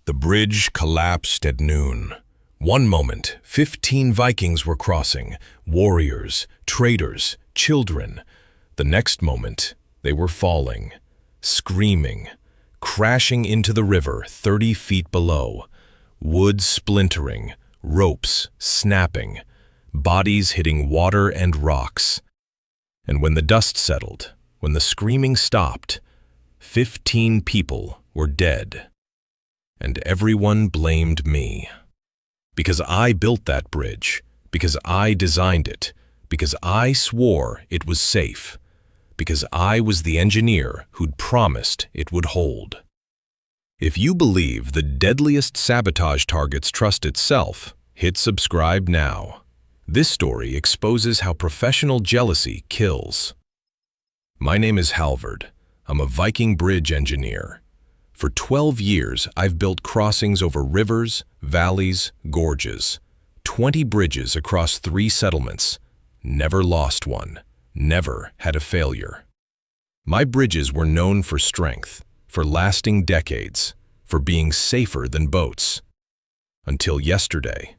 The bridge collapsed at noon. One moment, 15 Vikings were crossing, warriors, traders, children. The next moment, they were falling, screaming, crashing into the river 30 feet below, wood splintering, ropes snapping, bodies hitting water and rocks. And when the dust settled, when the screaming stopped, 15 people were dead. And everyone blamed me. Because I built that bridge, because I designed it, because I swore it was safe, because I was the engineer who'd promised it would hold. If you believe the deadliest sabotage targets trust itself, hit subscribe now. This story exposes how professional jealousy kills. My name is Halvard. I'm a Viking bridge engineer. For 12 years, I've built crossings over rivers, valleys, gorges. 20 bridges across 3 settlements. Never lost one. Never had a failure. My bridges were known for strength, for lasting decades, for being safer than boats. Until yesterday.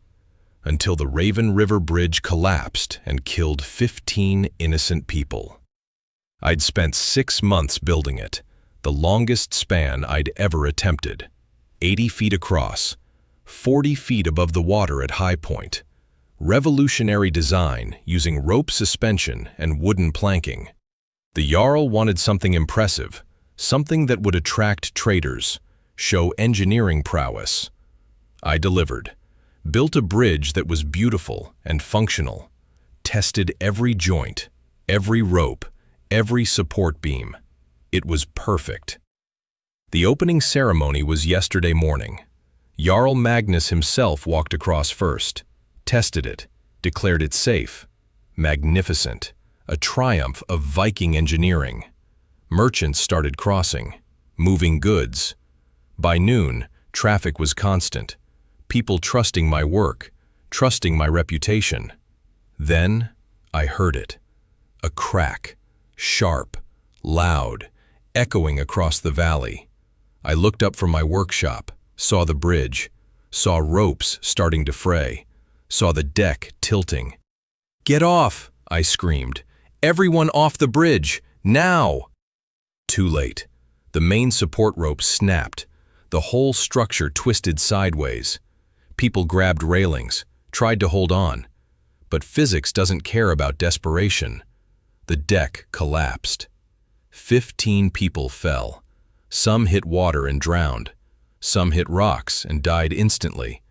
Until the Raven River Bridge collapsed and killed 15 innocent people. I'd spent 6 months building it. The longest span I'd ever attempted, 80 feet across, 40 feet above the water at high point. Revolutionary design using rope suspension and wooden planking. The Jarl wanted something impressive, something that would attract traders, show engineering prowess. I delivered, built a bridge that was beautiful and functional, tested every joint, every rope, every support beam. It was perfect. The opening ceremony was yesterday morning. Jarl Magnus himself walked across first, tested it, declared it safe. Magnificent, a triumph of Viking engineering. Merchants started crossing, moving goods. By noon, traffic was constant, people trusting my work, trusting my reputation. Then, I heard it. A crack, sharp, loud, echoing across the valley. I looked up from my workshop, saw the bridge, saw ropes starting to fray, saw the deck tilting. "Get off!" I screamed. "Everyone off the bridge, now!" Too late. The main support rope snapped. The whole structure twisted sideways. People grabbed railings, tried to hold on. But physics doesn't care about desperation. The deck collapsed. 15 people fell. Some hit water and drowned. Some hit rocks and died instantly.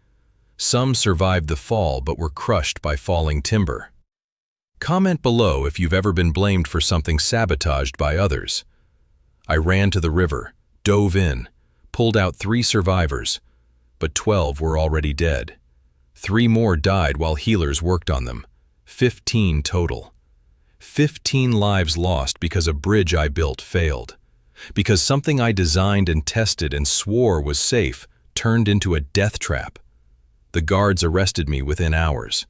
Some survived the fall but were crushed by falling timber. Comment below if you've ever been blamed for something sabotaged by others. I ran to the river, dove in, pulled out 3 survivors, but 12 were already dead. 3 more died while healers worked on them. 15 total. 15 lives lost because a bridge I built failed. Because something I designed and tested and swore was safe turned into a death trap. The guards arrested me within hours.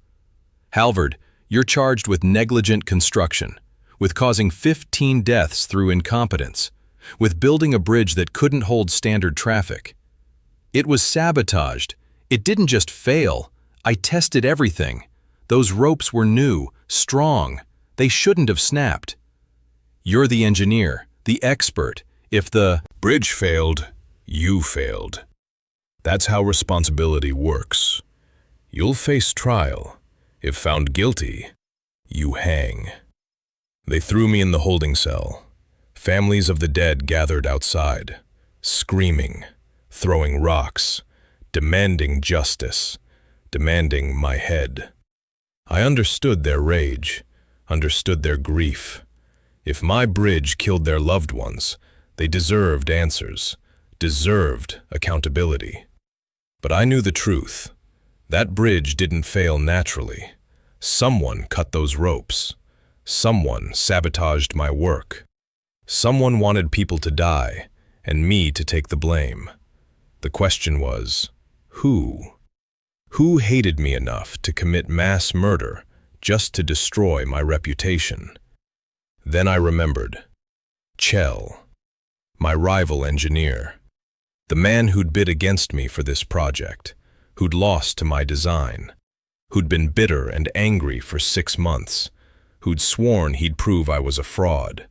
"Halvard, you're charged with negligent construction, with causing 15 deaths through incompetence, with building a bridge that couldn't hold standard traffic. It was sabotaged. It didn't just fail. I tested everything. Those ropes were new, strong. They shouldn't have snapped. You're the engineer, the expert. If the bridge failed, you failed. That's how responsibility works. You'll face trial. If found guilty, you hang." They threw me in the holding cell. Families of the dead gathered outside, screaming, throwing rocks, demanding justice, demanding my head. I understood their rage, understood their grief. If my bridge killed their loved ones, they deserved answers, deserved accountability. But I knew the truth. That bridge didn't fail naturally. Someone cut those ropes. Someone sabotaged my work. Someone wanted people to die, and me to take the blame. The question was, who? Who hated me enough to commit mass murder just to destroy my reputation? Then I remembered. Kjell, my rival engineer. The man who'd bid against me for this project, who'd lost to my design, who'd been bitter and angry for 6 months, who'd sworn he'd prove I was a fraud,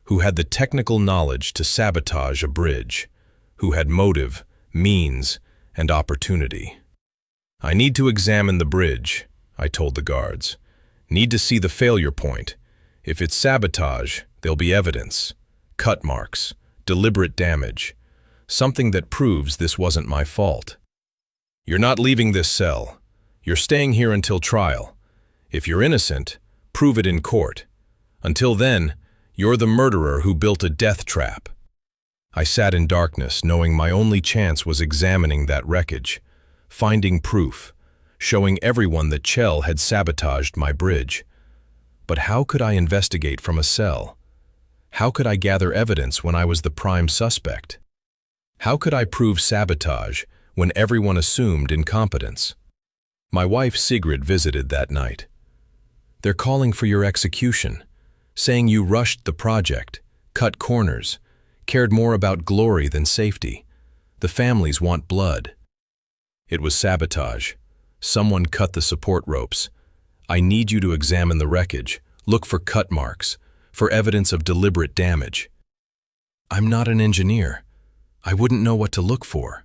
who had the technical knowledge to sabotage a bridge, who had motive, means, and opportunity. I need to examine the bridge, I told the guards. Need to see the failure point. If it's sabotage, there'll be evidence, cut marks, deliberate damage, something that proves this wasn't my fault. You're not leaving this cell. You're staying here until trial. If you're innocent, prove it in court. Until then, you're the murderer who built a death trap. I sat in darkness, knowing my only chance was examining that wreckage, finding proof, showing everyone that Kjell had sabotaged my bridge. But how could I investigate from a cell? How could I gather evidence when I was the prime suspect? How could I prove sabotage when everyone assumed incompetence? My wife Sigrid visited that night. They're calling for your execution, saying you rushed the project, cut corners, cared more about glory than safety. The families want blood. It was sabotage. Someone cut the support ropes. I need you to examine the wreckage, look for cut marks, for evidence of deliberate damage. I'm not an engineer. I wouldn't know what to look for.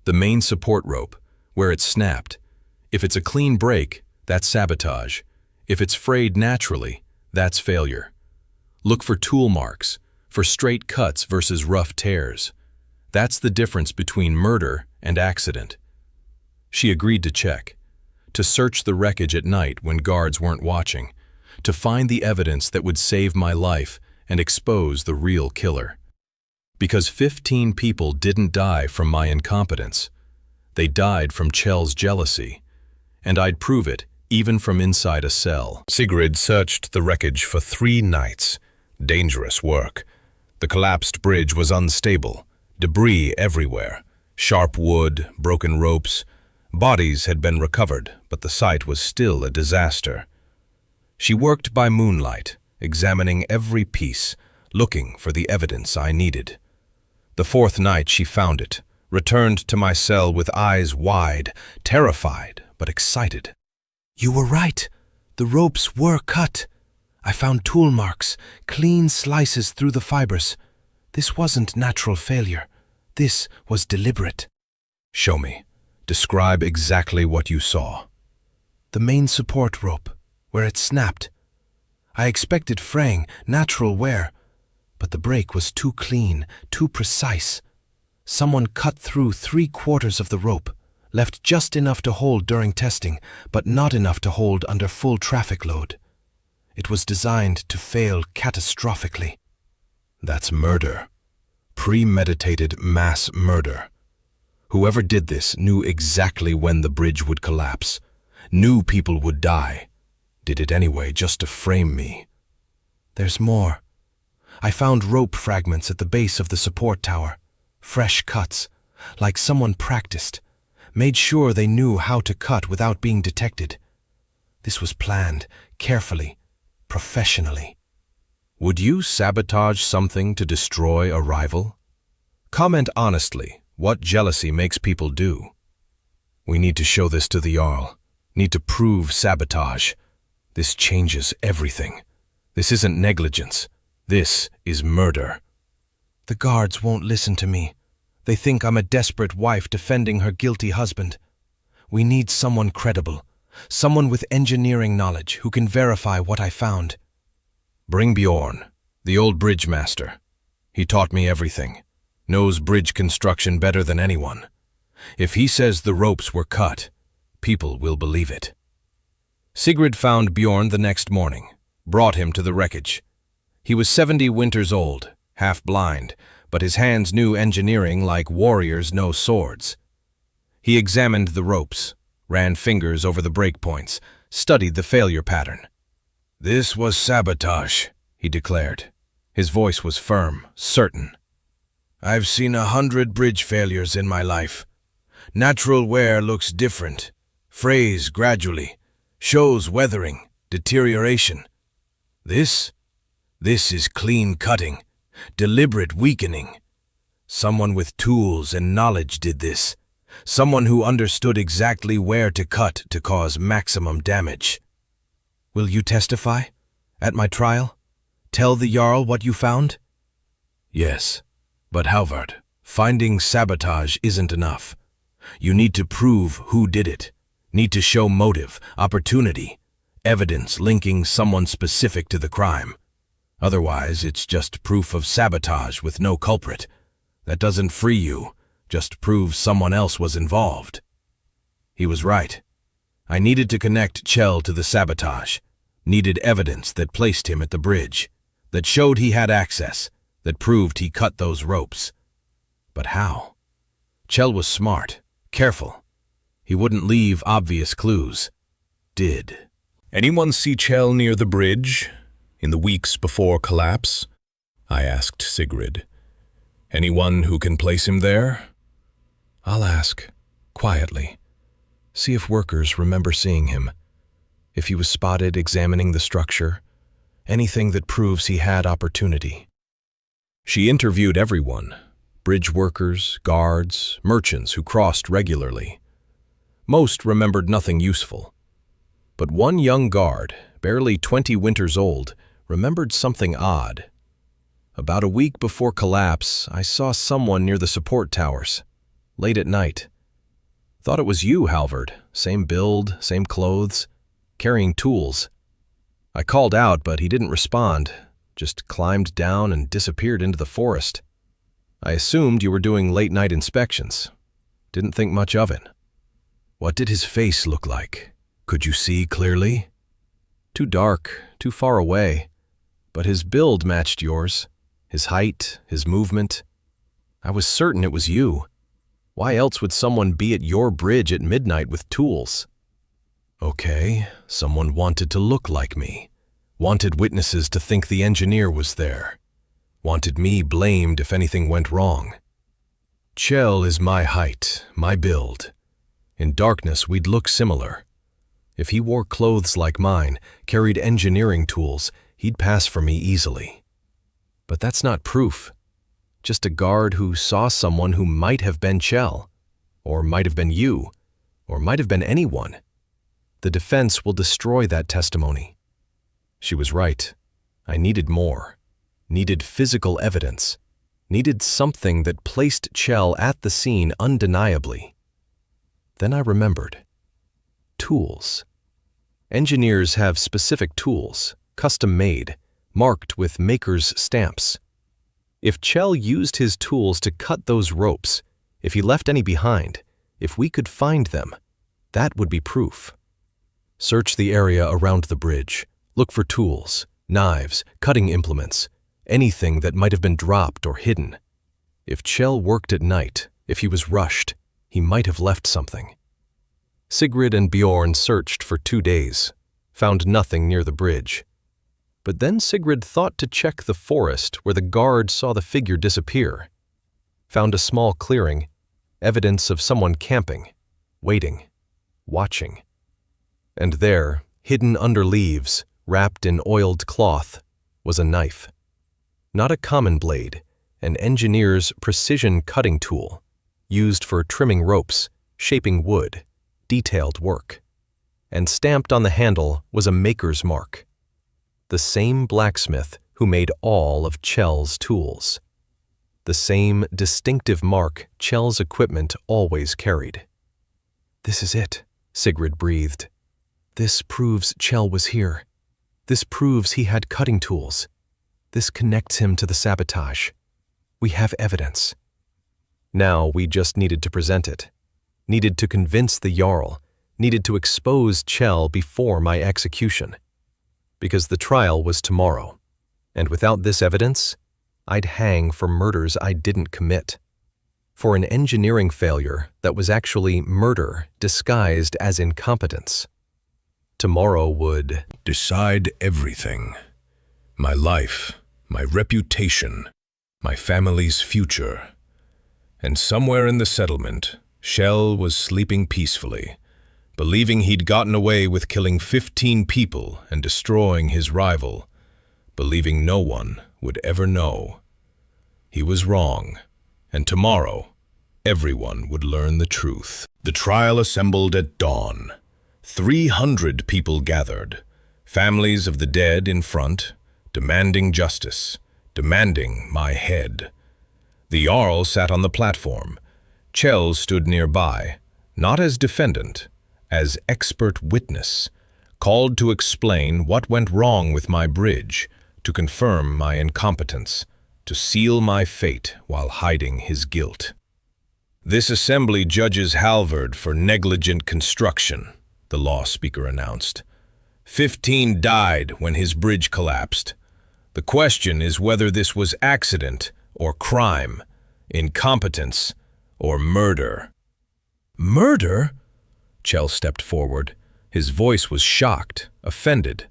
The main support rope, where it's snapped. If it's a clean break, that's sabotage. If it's frayed naturally, that's failure. Look for tool marks, for straight cuts versus rough tears. That's the difference between murder and accident. She agreed to check, to search the wreckage at night when guards weren't watching, to find the evidence that would save my life and expose the real killer. Because 15 people didn't die from my incompetence. They died from Kjell's jealousy, and I'd prove it even from inside a cell. Sigrid searched the wreckage for 3 nights. Dangerous work. The collapsed bridge was unstable, debris everywhere, sharp wood, broken ropes. Bodies had been recovered, but the site was still a disaster. She worked by moonlight, examining every piece, looking for the evidence I needed. The 4th night she found it, returned to my cell with eyes wide, terrified but excited. You were right. The ropes were cut. I found tool marks, clean slices through the fibers. This wasn't natural failure. This was deliberate. Show me. Describe exactly what you saw. The main support rope, where it snapped. I expected fraying, natural wear, but the break was too clean, too precise. Someone cut through 3/4 of the rope, left just enough to hold during testing, but not enough to hold under full traffic load. It was designed to fail catastrophically. That's murder. Premeditated mass murder. Whoever did this knew exactly when the bridge would collapse, knew people would die. Did it anyway just to frame me. There's more. I found rope fragments at the base of the support tower. Fresh cuts, like someone practiced, made sure they knew how to cut without being detected. This was planned, carefully, professionally. Would you sabotage something to destroy a rival? Comment honestly what jealousy makes people do. We need to show this to the Jarl, need to prove sabotage. This changes everything. This isn't negligence. This is murder. The guards won't listen to me. They think I'm a desperate wife defending her guilty husband. We need someone credible, someone with engineering knowledge who can verify what I found. Bring Bjorn, the old bridge master. He taught me everything, knows bridge construction better than anyone. If he says the ropes were cut, people will believe it. Sigrid found Bjorn the next morning, brought him to the wreckage. He was 70 winters old, half blind, but his hands knew engineering like warriors know swords. He examined the ropes, ran fingers over the break points, studied the failure pattern. "This was sabotage," he declared. His voice was firm, certain. "I've seen 100 bridge failures in my life. Natural wear looks different, frays gradually, shows weathering, deterioration. This is clean cutting, deliberate weakening. Someone with tools and knowledge did this. Someone who understood exactly where to cut to cause maximum damage. Will you testify? At my trial? Tell the Jarl what you found? Yes, but Halvard, finding sabotage isn't enough. You need to prove who did it. Need to show motive, opportunity, evidence linking someone specific to the crime. Otherwise, it's just proof of sabotage with no culprit. That doesn't free you, just proves someone else was involved. He was right. I needed to connect Kjell to the sabotage. Needed evidence that placed him at the bridge, that showed he had access, that proved he cut those ropes. But how? Kjell was smart, careful. He wouldn't leave obvious clues. Did. Anyone see Kjell near the bridge in the weeks before collapse? I asked Sigrid. Anyone who can place him there? I'll ask, quietly. See if workers remember seeing him. If he was spotted examining the structure. Anything that proves he had opportunity. She interviewed everyone. Bridge workers, guards, merchants who crossed regularly. Most remembered nothing useful. But one young guard, barely 20 winters old, remembered something odd. About a week before collapse, I saw someone near the support towers, late at night. Thought it was you, Halvard. Same build, same clothes, carrying tools. I called out, but he didn't respond, just climbed down and disappeared into the forest. I assumed you were doing late-night inspections. Didn't think much of it. What did his face look like? Could you see clearly? Too dark, too far away. But his build matched yours. His height, his movement. I was certain it was you. Why else would someone be at your bridge at midnight with tools? Okay, someone wanted to look like me. Wanted witnesses to think the engineer was there. Wanted me blamed if anything went wrong. Kjell is my height, my build. In darkness, we'd look similar. If he wore clothes like mine, carried engineering tools, he'd pass for me easily. But that's not proof. Just a guard who saw someone who might have been Kjell, or might have been you, or might have been anyone. The defense will destroy that testimony. She was right. I needed more. Needed physical evidence. Needed something that placed Kjell at the scene undeniably. Then I remembered. Tools. Engineers have specific tools, custom-made, marked with maker's stamps. If Kjell used his tools to cut those ropes, if he left any behind, if we could find them, that would be proof. Search the area around the bridge. Look for tools, knives, cutting implements, anything that might have been dropped or hidden. If Kjell worked at night, if he was rushed, he might have left something. Sigrid and Bjorn searched for 2 days, found nothing near the bridge. But then Sigrid thought to check the forest where the guard saw the figure disappear. Found a small clearing, evidence of someone camping, waiting, watching. And there, hidden under leaves, wrapped in oiled cloth, was a knife. Not a common blade, an engineer's precision cutting tool, used for trimming ropes, shaping wood, detailed work. And stamped on the handle was a maker's mark. The same blacksmith who made all of Kjell's tools. The same distinctive mark Kjell's equipment always carried. "This is it," Sigrid breathed. "This proves Kjell was here. This proves he had cutting tools. This connects him to the sabotage. We have evidence." Now we just needed to present it. Needed to convince the Jarl. Needed to expose Kjell before my execution. Because the trial was tomorrow. And without this evidence, I'd hang for murders I didn't commit. For an engineering failure that was actually murder disguised as incompetence. Tomorrow would decide everything. My life, my reputation, my family's future. And somewhere in the settlement, Kjell was sleeping peacefully, believing he'd gotten away with killing 15 people and destroying his rival, believing no one would ever know. He was wrong, and tomorrow, everyone would learn the truth. The trial assembled at dawn. 300 people gathered, families of the dead in front, demanding justice, demanding my head. The Jarl sat on the platform. Kjell stood nearby, not as defendant, as expert witness, called to explain what went wrong with my bridge, to confirm my incompetence, to seal my fate while hiding his guilt. This assembly judges Halvard for negligent construction, the law speaker announced. 15 died when his bridge collapsed. The question is whether this was accident or crime, incompetence or murder. Murder? Kjell stepped forward. His voice was shocked, offended.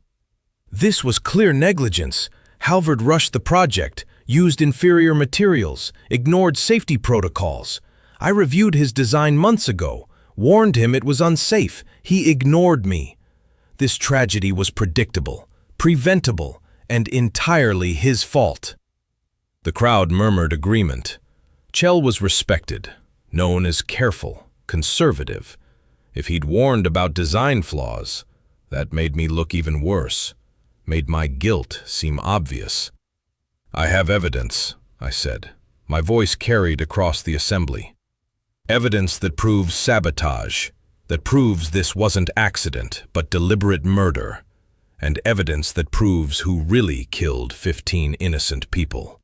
This was clear negligence. Halvard rushed the project, used inferior materials, ignored safety protocols. I reviewed his design months ago, warned him it was unsafe. He ignored me. This tragedy was predictable, preventable, and entirely his fault. The crowd murmured agreement. Kjell was respected, known as careful, conservative. If he'd warned about design flaws, that made me look even worse, made my guilt seem obvious. I have evidence, I said. My voice carried across the assembly. Evidence that proves sabotage, that proves this wasn't accident, but deliberate murder, and evidence that proves who really killed 15 innocent people.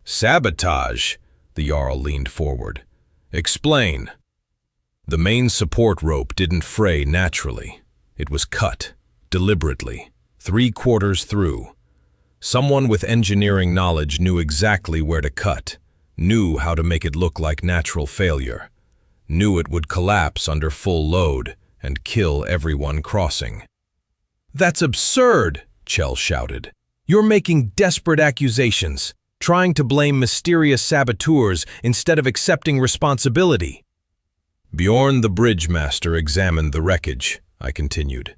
Sabotage, the Jarl leaned forward. Explain. The main support rope didn't fray naturally. It was cut, deliberately, 3/4 through. Someone with engineering knowledge knew exactly where to cut, knew how to make it look like natural failure, knew it would collapse under full load and kill everyone crossing. That's absurd, Kjell shouted. You're making desperate accusations, trying to blame mysterious saboteurs instead of accepting responsibility. Bjorn the bridge master examined the wreckage, I continued.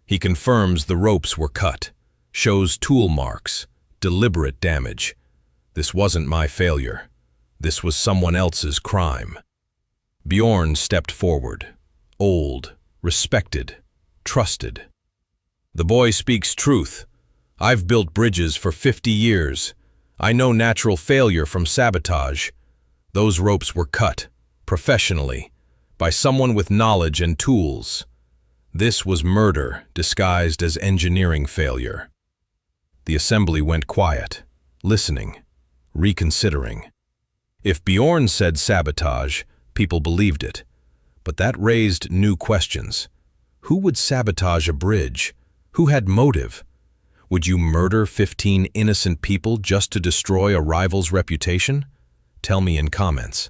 He confirms the ropes were cut, shows tool marks, deliberate damage. This wasn't my failure. This was someone else's crime. Bjorn stepped forward, old, respected, trusted. The boy speaks truth. I've built bridges for 50 years. I know natural failure from sabotage. Those ropes were cut, professionally, by someone with knowledge and tools. This was murder disguised as engineering failure. The assembly went quiet, listening, reconsidering. If Bjorn said sabotage, people believed it. But that raised new questions. Who would sabotage a bridge? Who had motive? Would you murder 15 innocent people just to destroy a rival's reputation? Tell me in comments.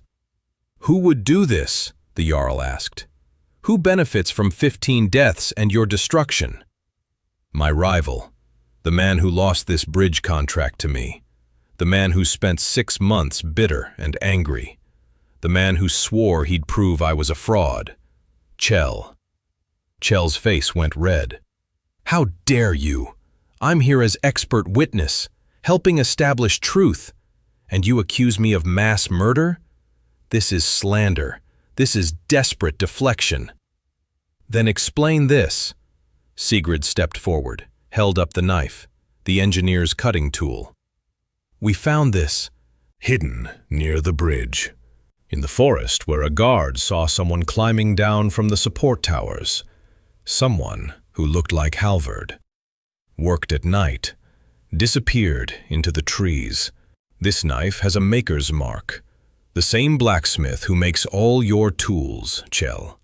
Who would do this? The Jarl asked. Who benefits from 15 deaths and your destruction? My rival, the man who lost this bridge contract to me, the man who spent 6 months bitter and angry, the man who swore he'd prove I was a fraud, Kjell. Kjell's face went red. How dare you? I'm here as expert witness, helping establish truth, and you accuse me of mass murder? This is slander. This is desperate deflection. Then explain this. Sigrid stepped forward, held up the knife, the engineer's cutting tool. We found this Hidden near the bridge, in the forest where a guard saw someone climbing down from the support towers. Someone who looked like Halvard. Worked at night, disappeared into the trees. This knife has a maker's mark. The same blacksmith who makes all your tools, Kjell.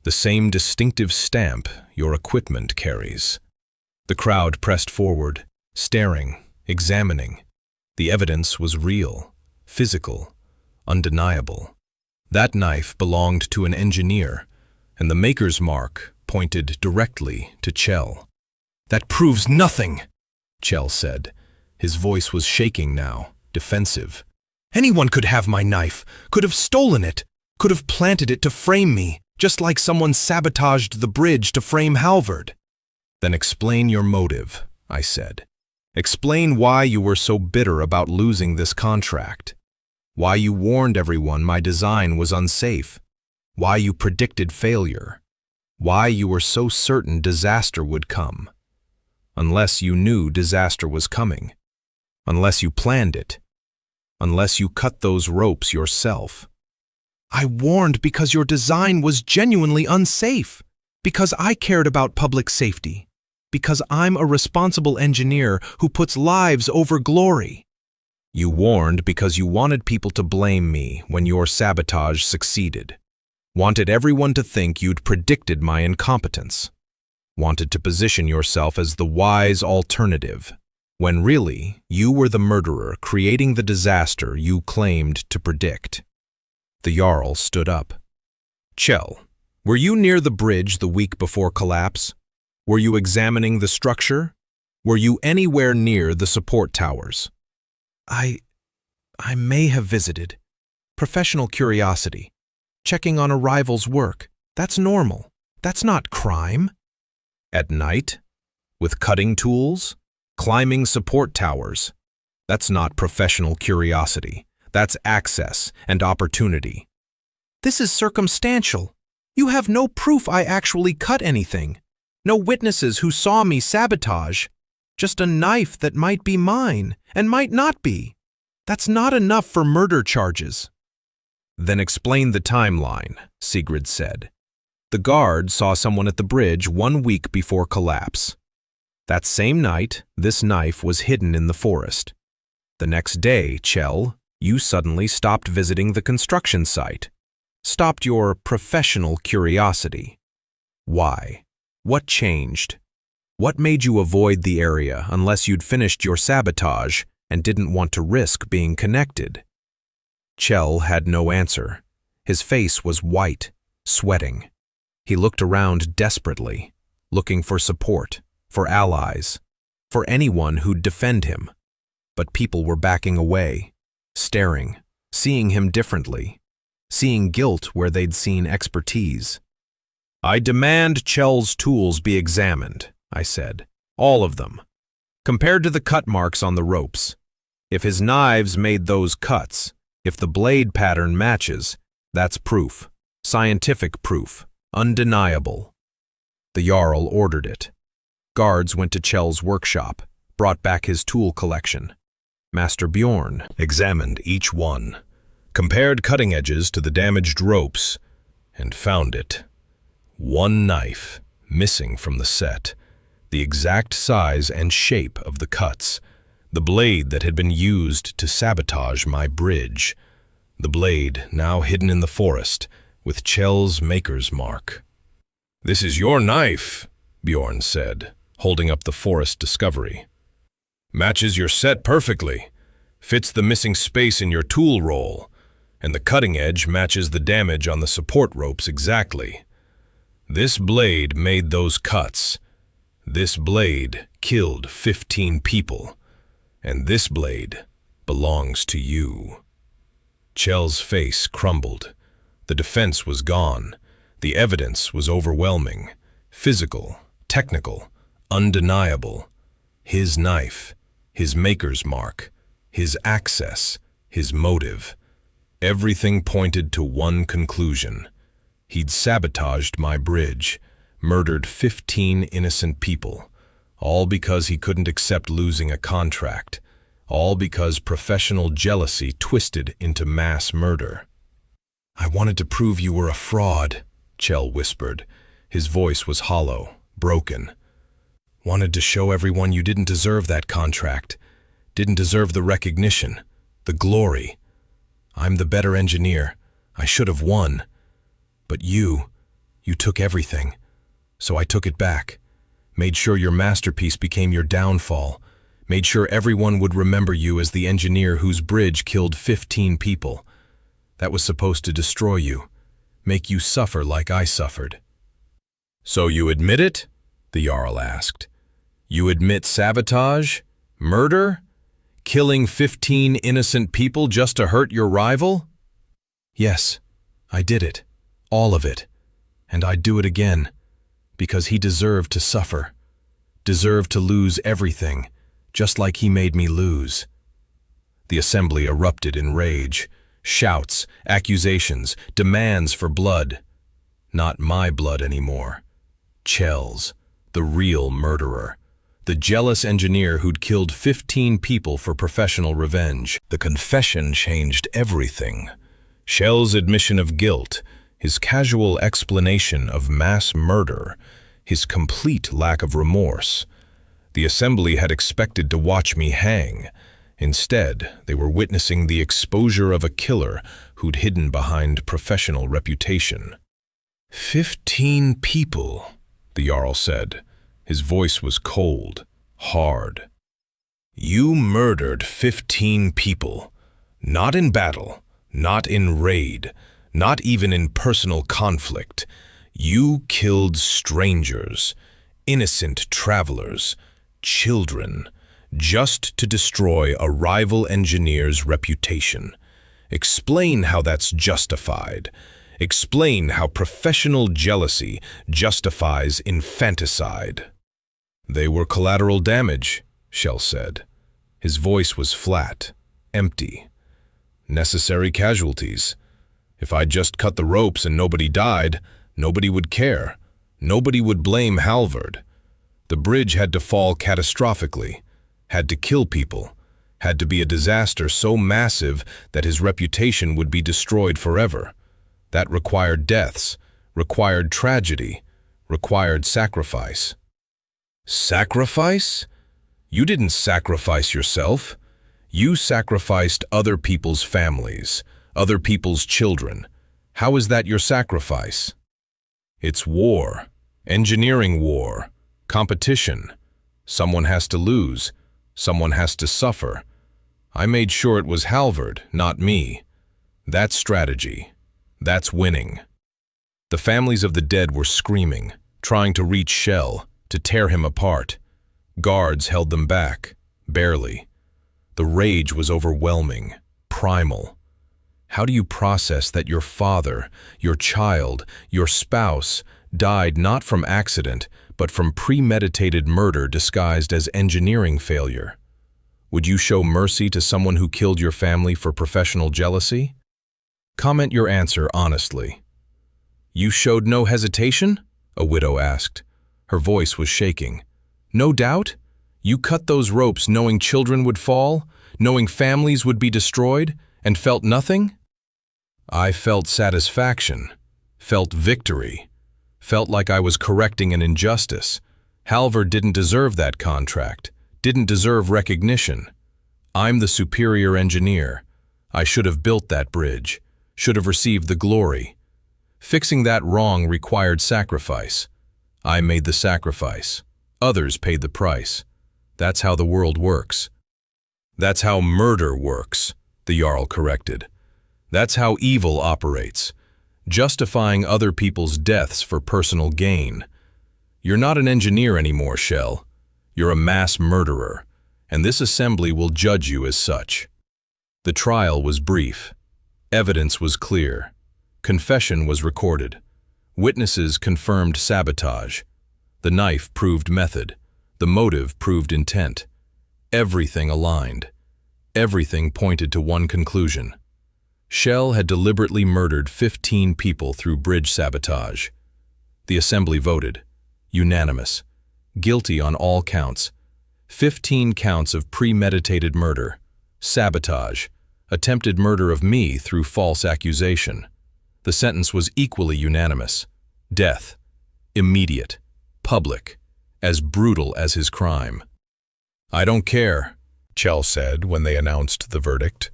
The same distinctive stamp your equipment carries. The crowd pressed forward, staring, examining. The evidence was real, physical, undeniable. That knife belonged to an engineer, and the maker's mark pointed directly to Kjell. That proves nothing, Kjell said. His voice was shaking now, defensive. Anyone could have my knife, could have stolen it, could have planted it to frame me, just like someone sabotaged the bridge to frame Halvard. Then explain your motive, I said. Explain why you were so bitter about losing this contract. Why you warned everyone my design was unsafe. Why you predicted failure. Why you were so certain disaster would come. Unless you knew disaster was coming. Unless you planned it. Unless you cut those ropes yourself. I warned because your design was genuinely unsafe. Because I cared about public safety. Because I'm a responsible engineer who puts lives over glory. You warned because you wanted people to blame me when your sabotage succeeded. Wanted everyone to think you'd predicted my incompetence. Wanted to position yourself as the wise alternative, when really you were the murderer creating the disaster you claimed to predict. The Jarl stood up. Kjell, were you near the bridge the week before collapse? Were you examining the structure? Were you anywhere near the support towers? I may have visited. Professional curiosity. Checking on a rival's work. That's normal. That's not crime. At night? With cutting tools? Climbing support towers? That's not professional curiosity. That's access and opportunity. This is circumstantial. You have no proof I actually cut anything. No witnesses who saw me sabotage. Just a knife that might be mine and might not be. That's not enough for murder charges. Then explain the timeline, Sigrid said. The guard saw someone at the bridge 1 week before collapse. That same night, this knife was hidden in the forest. The next day, Kjell, you suddenly stopped visiting the construction site. Stopped your professional curiosity. Why? What changed? What made you avoid the area unless you'd finished your sabotage and didn't want to risk being connected? Kjell had no answer. His face was white, sweating. He looked around desperately, looking for support, for allies, for anyone who'd defend him. But people were backing away, staring, seeing him differently, seeing guilt where they'd seen expertise. I demand Kjell's tools be examined, I said. All of them. Compared to the cut marks on the ropes. If his knives made those cuts, if the blade pattern matches, that's proof. Scientific proof. Undeniable. The Jarl ordered it. Guards went to Kjell's workshop, brought back his tool collection. Master Bjorn examined each one, compared cutting edges to the damaged ropes, and found it. One knife, missing from the set, the exact size and shape of the cuts, the blade that had been used to sabotage my bridge, the blade now hidden in the forest, with Kjell's maker's mark. This is your knife, Bjorn said, holding up the forest discovery. Matches your set perfectly, fits the missing space in your tool roll, and the cutting edge matches the damage on the support ropes exactly. This blade made those cuts. This blade killed 15 people. And this blade belongs to you. Kjell's face crumbled. The defense was gone. The evidence was overwhelming. Physical, technical, undeniable. His knife, his maker's mark, his access, his motive. Everything pointed to one conclusion. He'd sabotaged my bridge, murdered 15 innocent people, all because he couldn't accept losing a contract, all because professional jealousy twisted into mass murder. I wanted to prove you were a fraud, Kjell whispered. His voice was hollow, broken. Wanted to show everyone you didn't deserve that contract, didn't deserve the recognition, the glory. I'm the better engineer. I should have won. But you took everything. So I took it back. Made sure your masterpiece became your downfall. Made sure everyone would remember you as the engineer whose bridge killed 15 people. That was supposed to destroy you. Make you suffer like I suffered. So you admit it? The Jarl asked. You admit sabotage? Murder? Killing 15 innocent people just to hurt your rival? Yes, I did it. All of it. And I'd do it again. Because he deserved to suffer. Deserved to lose everything, just like he made me lose. The assembly erupted in rage. Shouts, accusations, demands for blood. Not my blood anymore. Kjell's, the real murderer. The jealous engineer who'd killed 15 people for professional revenge. The confession changed everything. Kjell's admission of guilt, his casual explanation of mass murder, his complete lack of remorse. The assembly had expected to watch me hang. Instead, they were witnessing the exposure of a killer who'd hidden behind professional reputation. 15 people, the Jarl said. His voice was cold, hard. You murdered 15 people. Not in battle, not in raid, not even in personal conflict. You killed strangers, innocent travelers, children, just to destroy a rival engineer's reputation. Explain how that's justified. Explain how professional jealousy justifies infanticide. They were collateral damage, Kjell said. His voice was flat, empty. Necessary casualties. If I'd just cut the ropes and nobody died, nobody would care. Nobody would blame Halvard. The bridge had to fall catastrophically, had to kill people, had to be a disaster so massive that his reputation would be destroyed forever. That required deaths, required tragedy, required sacrifice. Sacrifice? You didn't sacrifice yourself. You sacrificed other people's families, other people's children. How is that your sacrifice? It's war, engineering war, competition. Someone has to lose, someone has to suffer. I made sure it was Halvard, not me. That's strategy. That's winning. The families of the dead were screaming, trying to reach Kjell, to tear him apart. Guards held them back, barely. The rage was overwhelming, primal. How do you process that your father, your child, your spouse died not from accident, but from premeditated murder disguised as engineering failure? Would you show mercy to someone who killed your family for professional jealousy? Comment your answer honestly. You showed no hesitation? A widow asked. Her voice was shaking. No doubt? You cut those ropes knowing children would fall, knowing families would be destroyed, and felt nothing? I felt satisfaction, felt victory, felt like I was correcting an injustice. Halvard didn't deserve that contract, didn't deserve recognition. I'm the superior engineer. I should have built that bridge, should have received the glory. Fixing that wrong required sacrifice. I made the sacrifice. Others paid the price. That's how the world works. That's how murder works, the Jarl corrected. That's how evil operates, justifying other people's deaths for personal gain. You're not an engineer anymore, Kjell. You're a mass murderer, and this assembly will judge you as such. The trial was brief. Evidence was clear. Confession was recorded. Witnesses confirmed sabotage. The knife proved method. The motive proved intent. Everything aligned. Everything pointed to one conclusion. Kjell had deliberately murdered 15 people through bridge sabotage. The assembly voted. Unanimous. Guilty on all counts. 15 counts of premeditated murder. Sabotage. Attempted murder of me through false accusation. The sentence was equally unanimous. Death. Immediate. Public. As brutal as his crime. I don't care, Kjell said when they announced the verdict.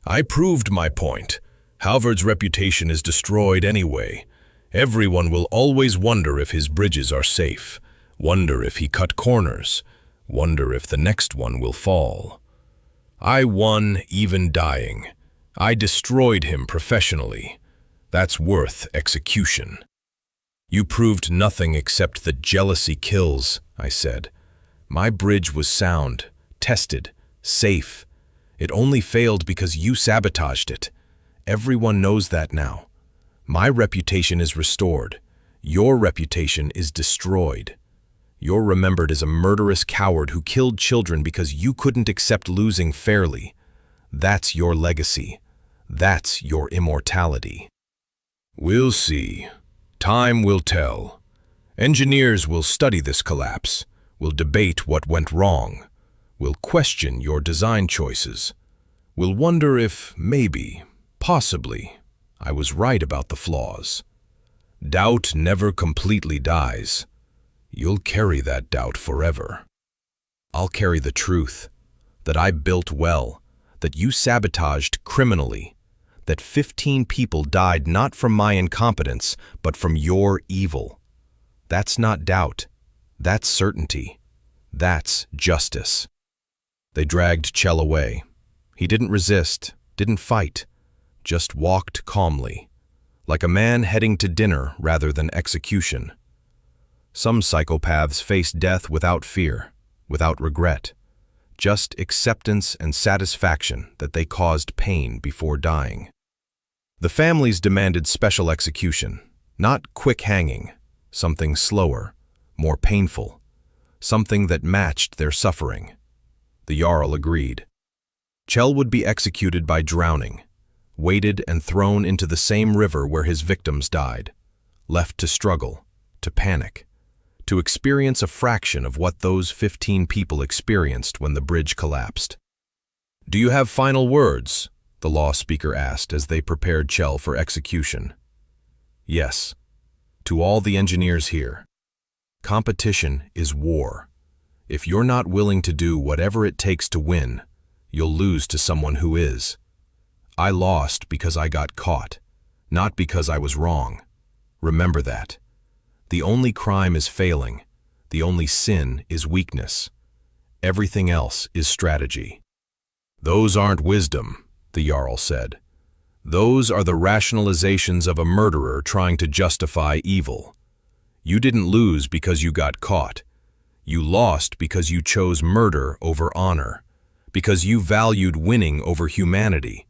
I proved my point. Halvard's reputation is destroyed anyway. Everyone will always wonder if his bridges are safe, wonder if he cut corners, wonder if the next one will fall. I won even dying. I destroyed him professionally. That's worth execution. You proved nothing except that jealousy kills, I said. My bridge was sound, tested, safe. It only failed because you sabotaged it. Everyone knows that now. My reputation is restored. Your reputation is destroyed. You're remembered as a murderous coward who killed children because you couldn't accept losing fairly. That's your legacy. That's your immortality. We'll see. Time will tell. Engineers will study this collapse, will debate what went wrong, will question your design choices, will wonder if maybe, possibly, I was right about the flaws. Doubt never completely dies. You'll carry that doubt forever. I'll carry the truth, that I built well, that you sabotaged criminally, that 15 people died not from my incompetence, but from your evil. That's not doubt. That's certainty. That's justice. They dragged Kjell away. He didn't resist, didn't fight, just walked calmly, like a man heading to dinner rather than execution. Some psychopaths face death without fear, without regret, just acceptance and satisfaction that they caused pain before dying. The families demanded special execution, not quick hanging, something slower, more painful, something that matched their suffering. The Jarl agreed. Kjell would be executed by drowning, weighted and thrown into the same river where his victims died, left to struggle, to panic, to experience a fraction of what those 15 people experienced when the bridge collapsed. "Do you have final words?" the law speaker asked as they prepared Kjell for execution. "Yes. To all the engineers here. Competition is war. If you're not willing to do whatever it takes to win, you'll lose to someone who is. I lost because I got caught, not because I was wrong. Remember that. The only crime is failing. The only sin is weakness. Everything else is strategy." "Those aren't wisdom," the Jarl said. "Those are the rationalizations of a murderer trying to justify evil. You didn't lose because you got caught. You lost because you chose murder over honor, because you valued winning over humanity,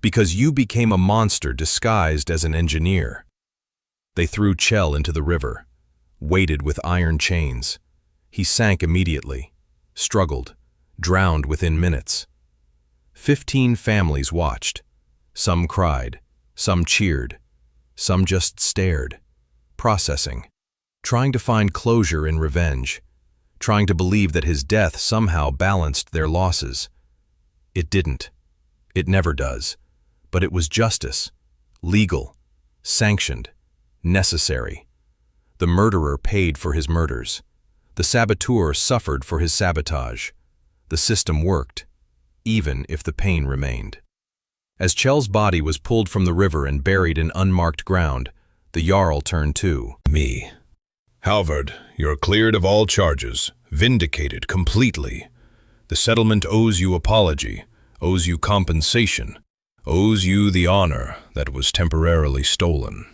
because you became a monster disguised as an engineer." They threw Kjell into the river, weighted with iron chains. He sank immediately, struggled, drowned within minutes. 15 families watched. Some cried, some cheered, some just stared, processing, trying to find closure in revenge, trying to believe that his death somehow balanced their losses. It didn't. It never does. But it was justice, legal, sanctioned, necessary. The murderer paid for his murders. The saboteur suffered for his sabotage. The system worked, even if the pain remained. As Kjell's body was pulled from the river and buried in unmarked ground, the Jarl turned to Me. "Halvard, you're cleared of all charges, vindicated completely. The settlement owes you apology, owes you compensation, owes you the honor that was temporarily stolen."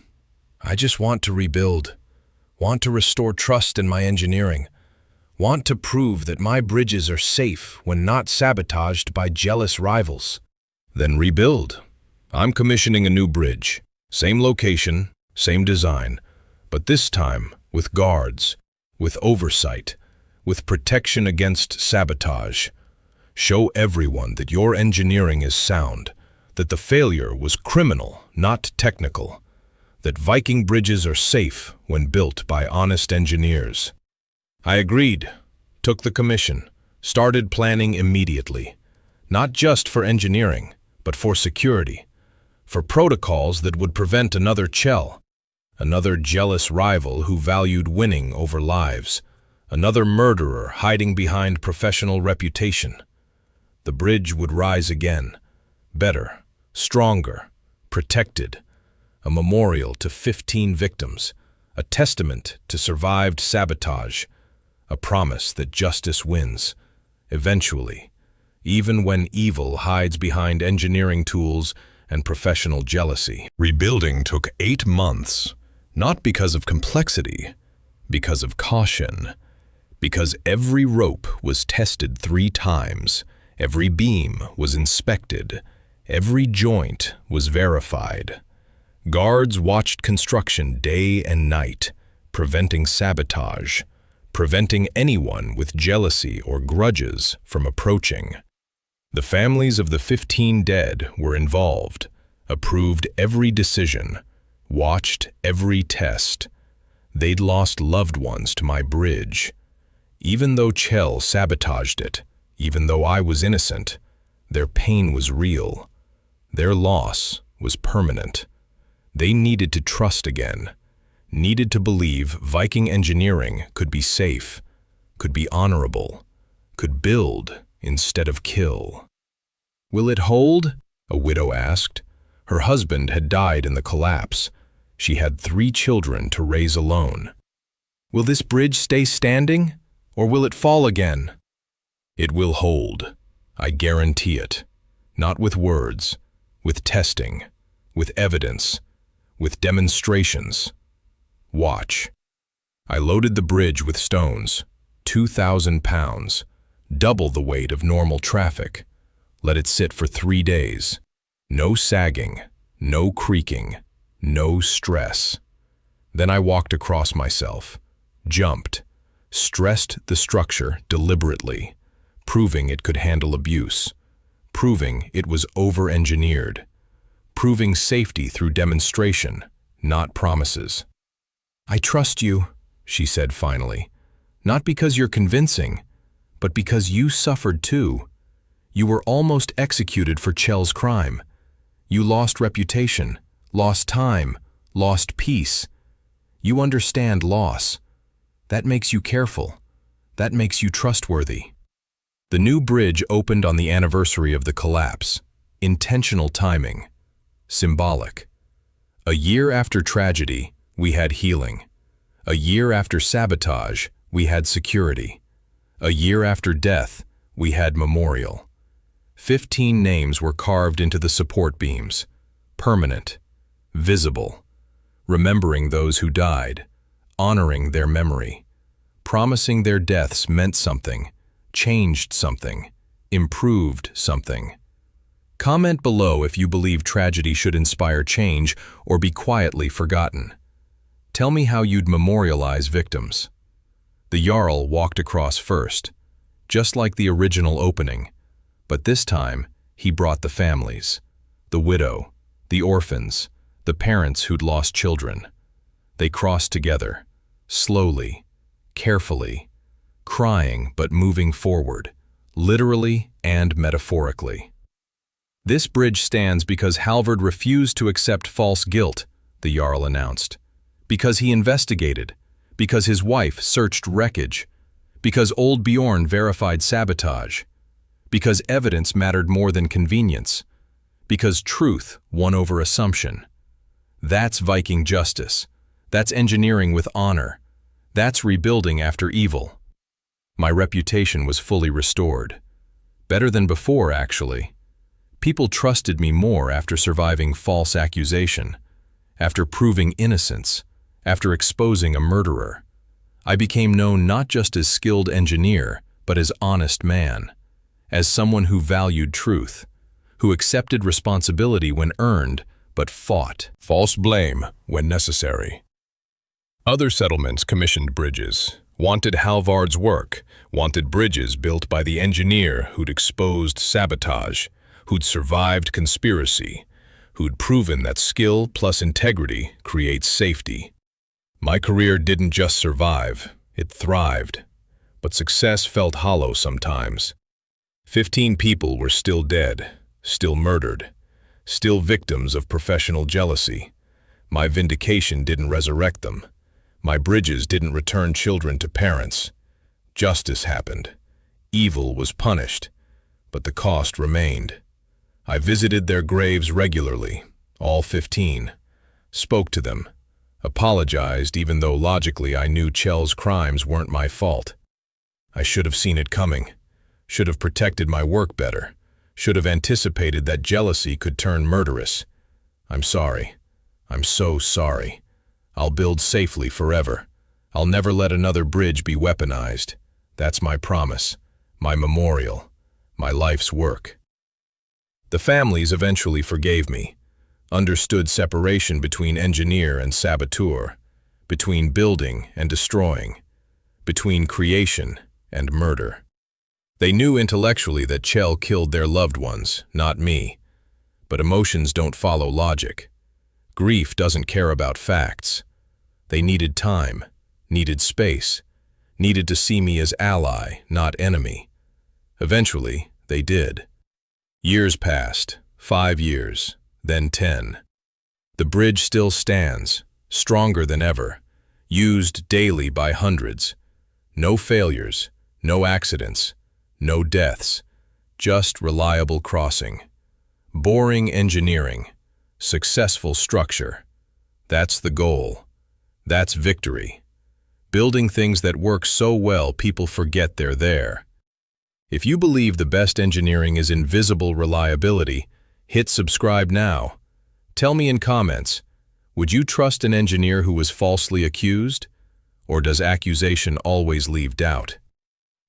"I just want to rebuild, want to restore trust in my engineering, want to prove that my bridges are safe when not sabotaged by jealous rivals." "Then rebuild. I'm commissioning a new bridge. Same location, same design, but this time with guards, with oversight, with protection against sabotage. Show everyone that your engineering is sound, that the failure was criminal, not technical, that Viking bridges are safe when built by honest engineers." I agreed, took the commission, started planning immediately, not just for engineering, but for security, for protocols that would prevent another Kjell, another jealous rival who valued winning over lives, another murderer hiding behind professional reputation. The bridge would rise again, better, stronger, protected, a memorial to 15 victims, a testament to survived sabotage, a promise that justice wins, eventually, even when evil hides behind engineering tools and professional jealousy. Rebuilding took 8 months, not because of complexity, because of caution, because every rope was tested 3 times, every beam was inspected, every joint was verified. Guards watched construction day and night, preventing sabotage, preventing anyone with jealousy or grudges from approaching. The families of the 15 dead were involved, approved every decision, watched every test. They'd lost loved ones to my bridge. Even though Kjell sabotaged it, even though I was innocent, their pain was real. Their loss was permanent. They needed to trust again, needed to believe Viking engineering could be safe, could be honorable, could build instead of kill. "Will it hold?" a widow asked. Her husband had died in the collapse. She had 3 children to raise alone. "Will this bridge stay standing, or will it fall again?" "It will hold. I guarantee it. Not with words, with testing, with evidence, with demonstrations. Watch." I loaded the bridge with stones, 2,000 pounds, double the weight of normal traffic. Let it sit for 3 days. No sagging, no creaking, no stress. Then I walked across myself, jumped, stressed the structure deliberately, proving it could handle abuse, proving it was over-engineered, proving safety through demonstration, not promises. "I trust you," she said finally, "not because you're convincing, but because you suffered too. You were almost executed for Kjell's crime. You lost reputation, lost time, lost peace. You understand loss. That makes you careful. That makes you trustworthy." The new bridge opened on the anniversary of the collapse. Intentional timing. Symbolic. A year after tragedy, we had healing. A year after sabotage, we had security. A year after death, we had memorial. 15 names were carved into the support beams. Permanent. Visible. Remembering those who died. Honoring their memory. Promising their deaths meant something. Changed something. Improved something. Comment below if you believe tragedy should inspire change or be quietly forgotten. Tell me how you'd memorialize victims. The Jarl walked across first, just like the original opening, but this time he brought the families, the widow, the orphans, the parents who'd lost children. They crossed together, slowly, carefully, crying but moving forward, literally and metaphorically. "This bridge stands because Halvard refused to accept false guilt," the Jarl announced. "Because he investigated, because his wife searched wreckage, because old Bjorn verified sabotage, because evidence mattered more than convenience, because truth won over assumption. That's Viking justice. That's engineering with honor. That's rebuilding after evil." My reputation was fully restored. Better than before, actually. People trusted me more after surviving false accusation, after proving innocence, after exposing a murderer. I became known not just as skilled engineer, but as honest man, as someone who valued truth, who accepted responsibility when earned, but fought false blame when necessary. Other settlements commissioned bridges, wanted Halvard's work, wanted bridges built by the engineer who'd exposed sabotage, who'd survived conspiracy, who'd proven that skill plus integrity creates safety. My career didn't just survive, it thrived. But success felt hollow sometimes. 15 people were still dead, still murdered, still victims of professional jealousy. My vindication didn't resurrect them. My bridges didn't return children to parents. Justice happened. Evil was punished, but the cost remained. I visited their graves regularly, all 15, spoke to them, apologized even though logically I knew Kjell's crimes weren't my fault. I should have seen it coming, should have protected my work better, should have anticipated that jealousy could turn murderous. I'm sorry. I'm so sorry. I'll build safely forever. I'll never let another bridge be weaponized. That's my promise, my memorial, my life's work. The families eventually forgave me, understood separation between engineer and saboteur, between building and destroying, between creation and murder. They knew intellectually that Kjell killed their loved ones, not me. But emotions don't follow logic. Grief doesn't care about facts. They needed time, needed space, needed to see me as ally, not enemy. Eventually, they did. Years passed, 5 years, then 10. The bridge still stands, stronger than ever, used daily by hundreds. No failures, no accidents, no deaths, just reliable crossing. Boring engineering, successful structure. That's the goal. That's victory. Building things that work so well people forget they're there. If you believe the best engineering is invisible reliability, hit subscribe now. Tell me in comments, would you trust an engineer who was falsely accused? Or does accusation always leave doubt?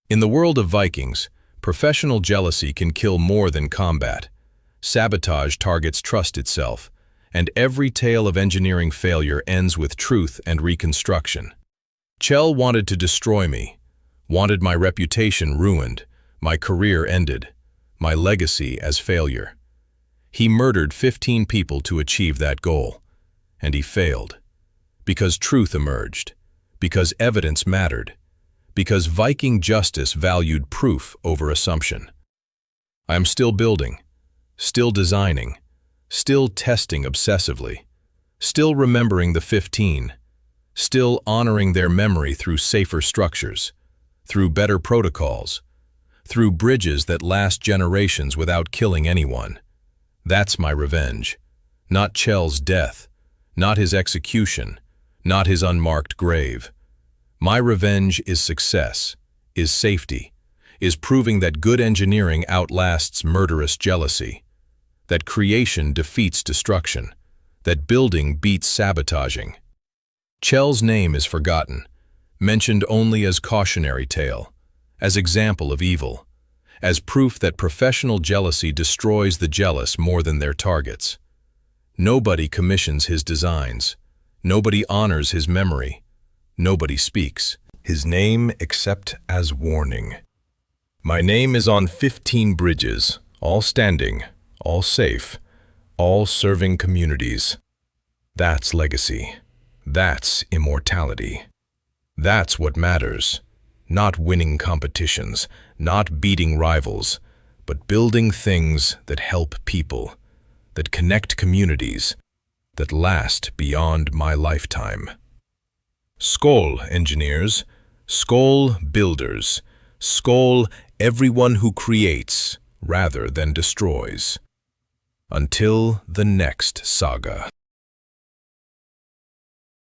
In the world of Vikings, professional jealousy can kill more than combat. Sabotage targets trust itself, and every tale of engineering failure ends with truth and reconstruction. Kjell wanted to destroy me, wanted my reputation ruined, my career ended, my legacy as failure. He murdered 15 people to achieve that goal, and he failed. Because truth emerged, because evidence mattered, because Viking justice valued proof over assumption. I am still building, still designing, still testing obsessively, still remembering the 15, still honoring their memory through safer structures, through better protocols, through bridges that last generations without killing anyone. That's my revenge. Not Kjell's death, not his execution, not his unmarked grave. My revenge is success, is safety, is proving that good engineering outlasts murderous jealousy, that creation defeats destruction, that building beats sabotaging. Kjell's name is forgotten, mentioned only as cautionary tale, as example of evil, as proof that professional jealousy destroys the jealous more than their targets. Nobody commissions his designs, nobody honors his memory, nobody speaks his name except as warning. My name is on 15 bridges, all standing, all safe, all serving communities. That's legacy. That's immortality. That's what matters. Not winning competitions, not beating rivals, but building things that help people, that connect communities, that last beyond my lifetime. Skål, engineers. Skål, builders. Skål, everyone who creates rather than destroys. Until the next saga.